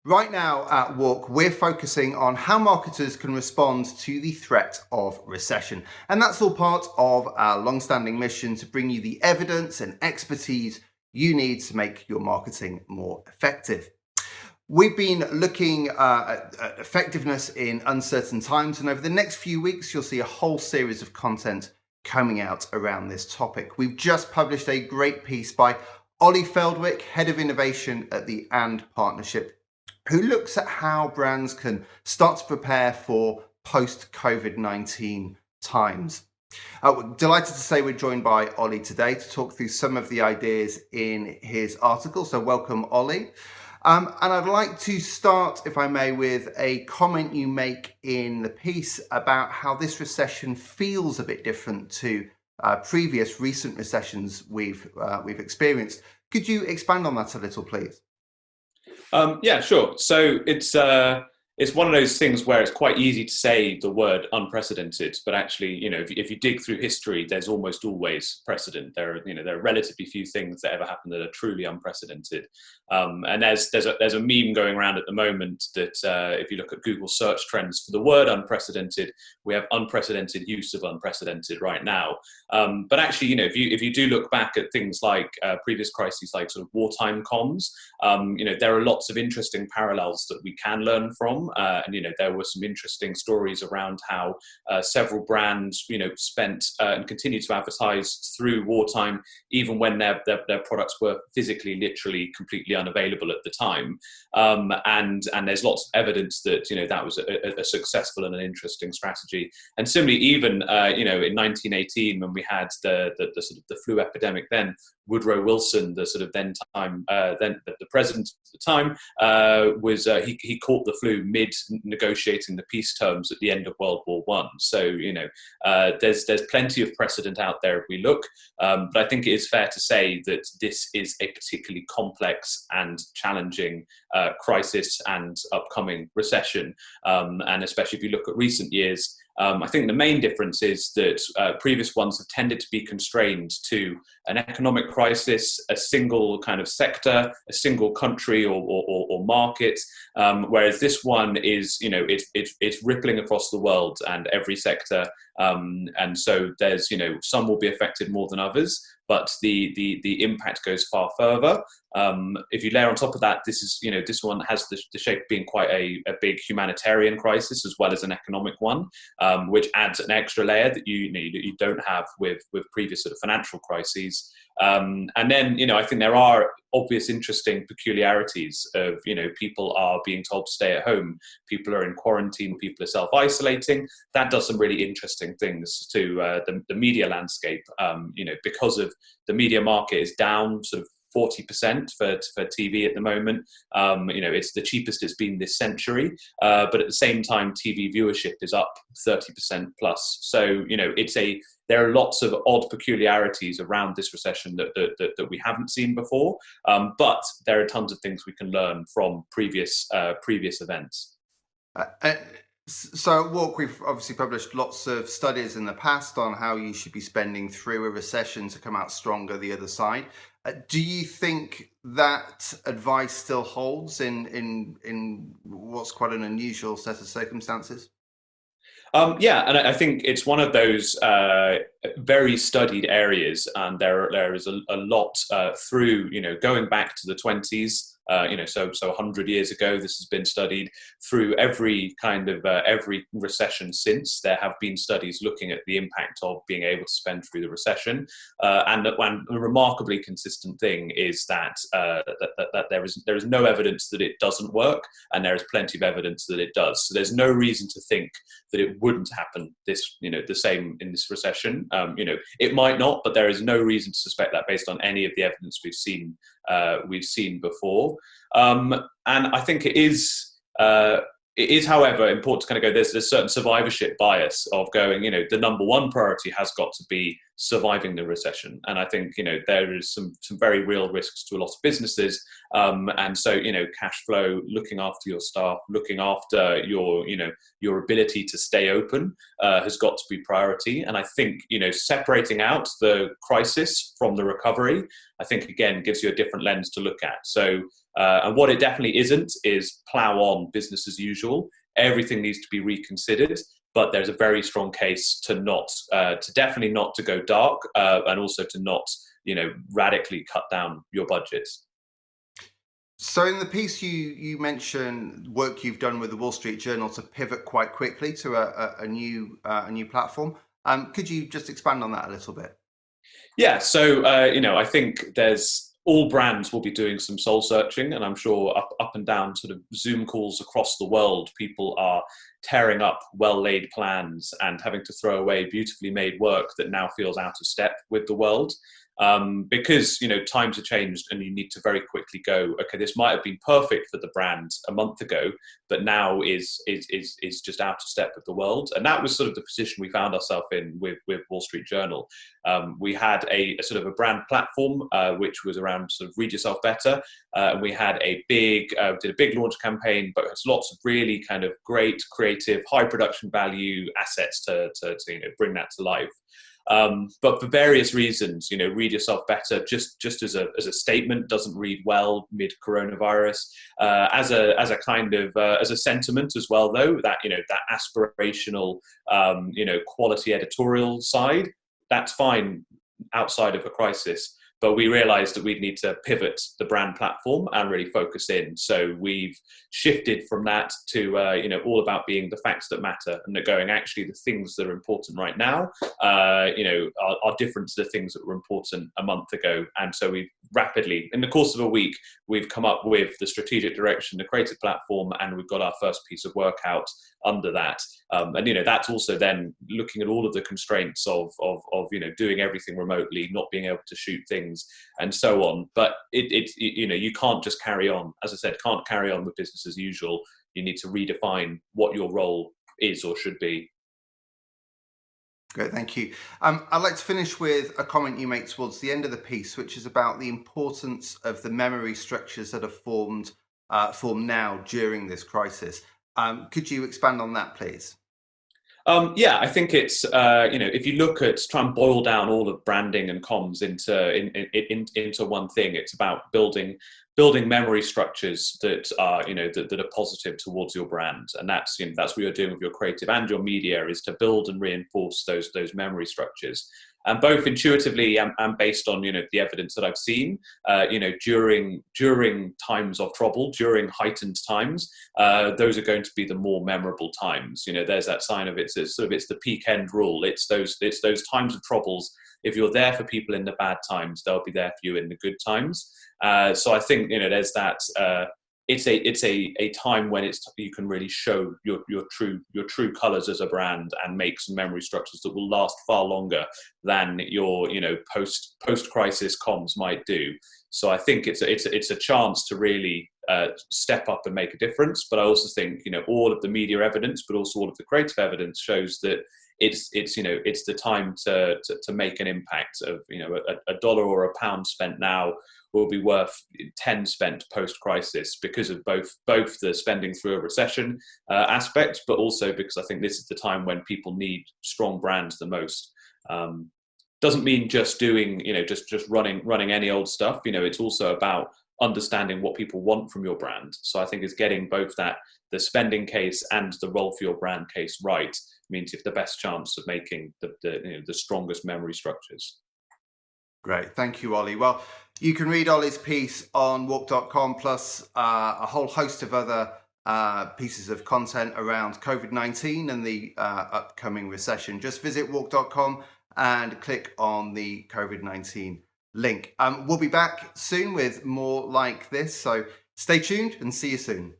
Right now at Walk, we're focusing on how marketers can respond to the threat of recession. And that's all part of our long-standing mission to bring you the evidence and expertise you need to make your marketing more effective. We've been looking at effectiveness in uncertain times, and over the next few weeks, you'll see a whole series of content coming out around this topic. We've just published a great piece by Oliver Feldwick, Head of Innovation at the And Partnership, who looks at how brands can start to prepare for post-COVID-19 times. Delighted to say we're joined by Ollie today to talk through some of the ideas in his article. So welcome, Ollie. And I'd like to start, if I may, with a comment you make in the piece about how this recession feels a bit different to previous recent recessions we've experienced. Could you expand on that a little, please? Yeah, sure. So it's one of those things where it's quite easy to say the word unprecedented, but actually, if you dig through history, there's almost always precedent. There are relatively few things that ever happen that are truly unprecedented. And there's a meme going around at the moment that if you look at Google search trends for the word unprecedented, we have unprecedented use of unprecedented right now. But actually, if you do look back at things like previous crises, like sort of wartime comms, there are lots of interesting parallels that we can learn from. And there were some interesting stories around how several brands spent and continue to advertise through wartime, even when their products were physically, literally, completely unavailable at the time. And there's lots of evidence that that was a successful and an interesting strategy. And similarly, even in 1918, when we had the sort of the flu epidemic, then Woodrow Wilson, the sort of then the president at the time, he caught the flu mid negotiating the peace terms at the end of World War I. So there's plenty of precedent out there if we look, but I think it is fair to say that this is a particularly complex and challenging crisis and upcoming recession, and especially if you look at recent years. I think the main difference is that previous ones have tended to be constrained to an economic crisis, a single kind of sector, a single country or market, whereas this one is, it's rippling across the world and every sector, and so there's, some will be affected more than others, but the impact goes far further. If you layer on top of that, this one has the shape of being quite a big humanitarian crisis as well as an economic one, which adds an extra layer that you don't have with previous sort of financial crises. And then, I think there are obvious interesting peculiarities of, people are being told to stay at home, people are in quarantine, people are self-isolating. That does some really interesting things to the media landscape, because of the media market is down sort of 40% for TV at the moment. It's the cheapest it's been this century, but at the same time, TV viewership is up 30% plus. So, there are lots of odd peculiarities around this recession that we haven't seen before, but there are tons of things we can learn from previous events. So at Walk, we've obviously published lots of studies in the past on how you should be spending through a recession to come out stronger the other side. Do you think that advice still holds in what's quite an unusual set of circumstances? Yeah, and I think it's one of those very studied areas, and there is a lot through, going back to the 20s. So 100 years ago, this has been studied through every kind of every recession since. There have been studies looking at the impact of being able to spend through the recession, and a remarkably consistent thing is that there is no evidence that it doesn't work, and there is plenty of evidence that it does. So there's no reason to think that it wouldn't happen the same in this recession. It might not, but there is no reason to suspect that based on any of the evidence we've seen before. And I think it is, however, important to kind of go, there's certain survivorship bias of going, the number one priority has got to be surviving the recession. And I think, there is some very real risks to a lot of businesses. And so, cash flow, looking after your staff, looking after your ability to stay open has got to be priority. And I think, separating out the crisis from the recovery, I think, again, gives you a different lens to look at. So, and what it definitely isn't is plow on business as usual. Everything needs to be reconsidered. But there's a very strong case to definitely not to go dark, and also to not, radically cut down your budgets. So in the piece, you mentioned work you've done with the Wall Street Journal to pivot quite quickly to a new platform. Could you just expand on that a little bit? Yeah. So I think all brands will be doing some soul searching, and I'm sure up and down sort of Zoom calls across the world, people are tearing up well-laid plans and having to throw away beautifully made work that now feels out of step with the world. Because times have changed, and you need to very quickly go, okay, this might have been perfect for the brand a month ago, but now is just out of step with the world. And that was sort of the position we found ourselves in with Wall Street Journal. We had a sort of a brand platform which was around sort of read yourself better. We had did a big launch campaign, but it's lots of really kind of great creative, high production value assets to bring that to life. But for various reasons, read yourself better just as a statement doesn't read well mid coronavirus. As a kind of as a sentiment as well, though, that that aspirational quality editorial side, that's fine outside of a crisis. But we realized that we'd need to pivot the brand platform and really focus in. So we've shifted from that to, all about being the facts that matter, and going, actually, the things that are important right now, are different to the things that were important a month ago. And so we've rapidly, in the course of a week, we've come up with the strategic direction, the creative platform, and we've got our first piece of work out under that. And that's also then looking at all of the constraints of doing everything remotely, not being able to shoot things, and so on. But you can't just carry on, as I said, can't carry on with business as usual. You need to redefine what your role is or should be. Great, thank you. I'd like to finish with a comment you make towards the end of the piece, which is about the importance of the memory structures that are formed now during this crisis. Could you expand on that, please? I think it's if you look at try and boil down all of branding and comms into one thing, it's about building memory structures that are that are positive towards your brand, and that's what you're doing with your creative and your media, is to build and reinforce those memory structures. And both intuitively and based on the evidence that I've seen, during times of trouble, during heightened times, those are going to be the more memorable times. There's that sign of it's the peak end rule. It's those times of troubles. If you're there for people in the bad times, they'll be there for you in the good times. So I think there's that. It's a time when you can really show your true colours as a brand and make some memory structures that will last far longer than your post crisis comms might do. So I think it's a chance to really step up and make a difference. But I also think all of the media evidence, but also all of the creative evidence shows that it's the time to make an impact. Of a dollar or a pound spent now will be worth 10 spent post-crisis, because of both the spending through a recession aspect, but also because I think this is the time when people need strong brands the most. Doesn't mean just doing just running any old stuff. It's also about understanding what people want from your brand. So I think it's getting both the spending case and the role for your brand case right means you have the best chance of making the strongest memory structures. Great, thank you, Ollie. Well, you can read Ollie's piece on walk.com, plus a whole host of other pieces of content around COVID-19 and the upcoming recession. Just visit walk.com and click on the COVID-19 link. We'll be back soon with more like this, so stay tuned and see you soon.